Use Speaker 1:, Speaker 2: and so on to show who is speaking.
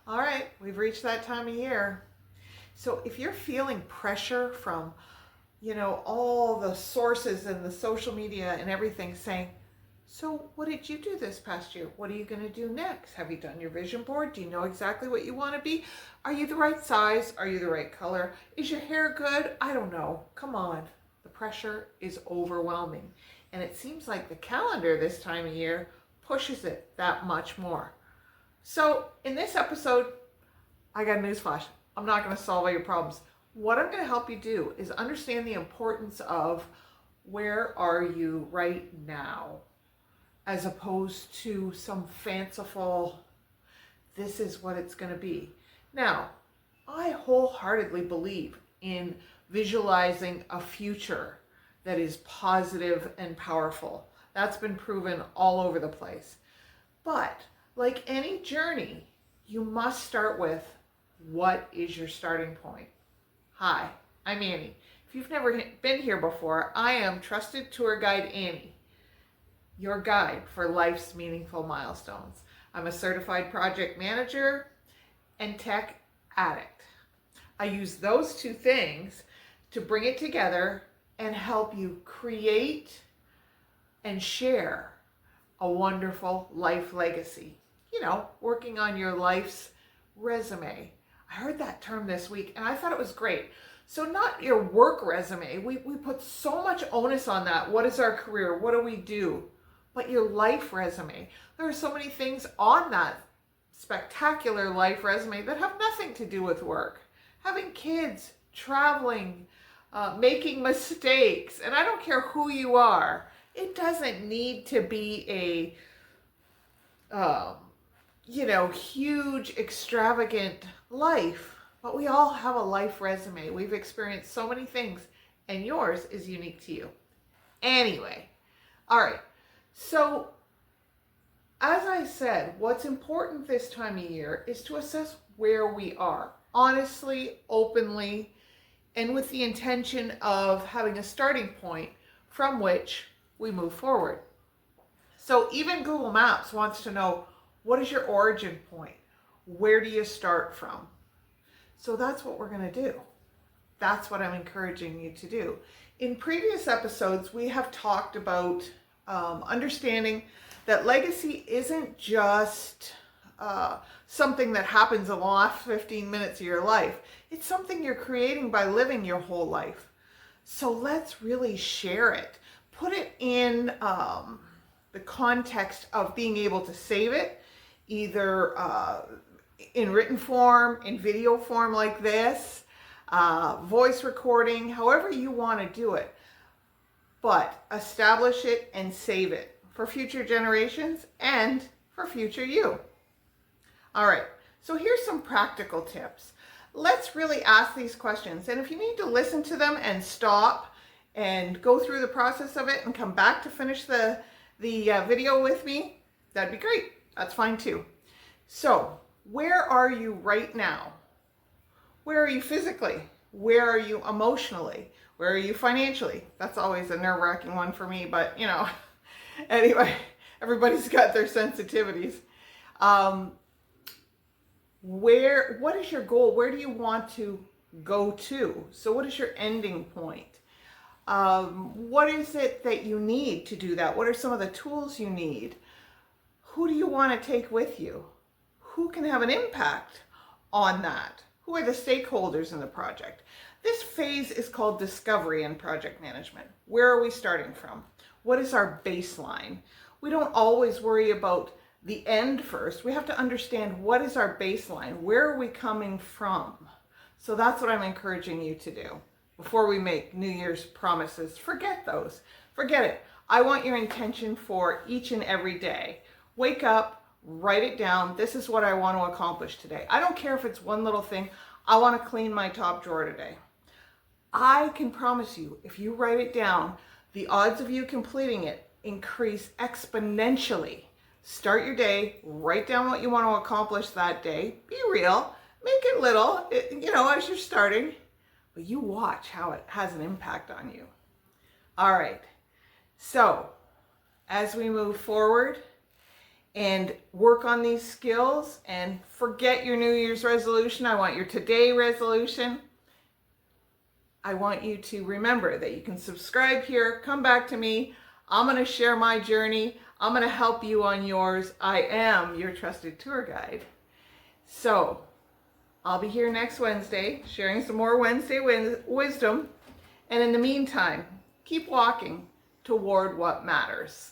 Speaker 1: All right, we've reached that time of year. So if you're feeling pressure from, all the sources and the social media and everything saying, so what did you do this past year? What are you going to do next? Have you done your vision board? Do you know exactly what you want to be? Are you the right size? Are you the right color? Is your hair good? I don't know. Come on. The pressure is overwhelming. And it seems like the calendar this time of year pushes it that much more. So in this episode, I got a newsflash. I'm not going to solve all your problems. What I'm going to help you do is understand the importance of where are you right now, as opposed to some fanciful, this is what it's going to be. Now, I wholeheartedly believe in visualizing a future that is positive and powerful. That's been proven all over the place. But like any journey, you must start with, what is your starting point? Hi, I'm Annie. If you've never been here before, I am Trusted Tour Guide Annie, your guide for life's meaningful milestones. I'm a certified project manager and tech addict. I use those two things to bring it together and help you create and share a wonderful life legacy. Working on your life's resume. I heard that term this week and I thought it was great. So not your work resume. We put so much onus on that. What is our career? What do we do? But your life resume. There are so many things on that spectacular life resume that have nothing to do with work. Having kids, traveling, making mistakes, and I don't care who you are. It doesn't need to be a huge, extravagant life, but we all have a life resume. We've experienced so many things, and yours is unique to you. Anyway, all right. So, as I said, what's important this time of year is to assess where we are, honestly, openly, and with the intention of having a starting point from which we move forward. So even Google Maps wants to know, what is your origin point? Where do you start from? So that's what we're going to do. That's what I'm encouraging you to do. In previous episodes, we have talked about understanding that legacy isn't just something that happens in the last 15 minutes of your life. It's something you're creating by living your whole life. So let's really share it. Put it in the context of being able to save it, either in written form, in video form like this, voice recording, however you want to do it. But establish it and save it for future generations and for future you. All right, so here's some practical tips. Let's really ask these questions. And if you need to listen to them and stop and go through the process of it and come back to finish the video with me, that'd be great. That's fine too. So, where are you right now? Where are you physically? Where are you emotionally? Where are you financially? That's always a nerve-wracking one for me, but anyway, everybody's got their sensitivities. What is your goal? Where do you want to go to? So what is your ending point? What is it that you need to do that? What are some of the tools you need? Who do you want to take with you? Who can have an impact on that? Who are the stakeholders in the project? This phase is called discovery in project management. Where are we starting from? What is our baseline? We don't always worry about the end first. We have to understand, what is our baseline? Where are we coming from? So that's what I'm encouraging you to do. Before we make New Year's promises, forget those. Forget it. I want your intention for each and every day. Wake up, write it down. This is what I want to accomplish today. I don't care if it's one little thing. I want to clean my top drawer today. I can promise you, if you write it down, the odds of you completing it increase exponentially. Start your day, write down what you want to accomplish that day. Be real, make it little, as you're starting, but you watch how it has an impact on you. All right, so as we move forward, and work on these skills and forget your New Year's resolution. I want your today resolution. I want you to remember that you can subscribe here, come back to me. I'm going to share my journey. I'm going to help you on yours. I am your trusted tour guide. So I'll be here next Wednesday sharing some more Wednesday wisdom. And in the meantime, keep walking toward what matters.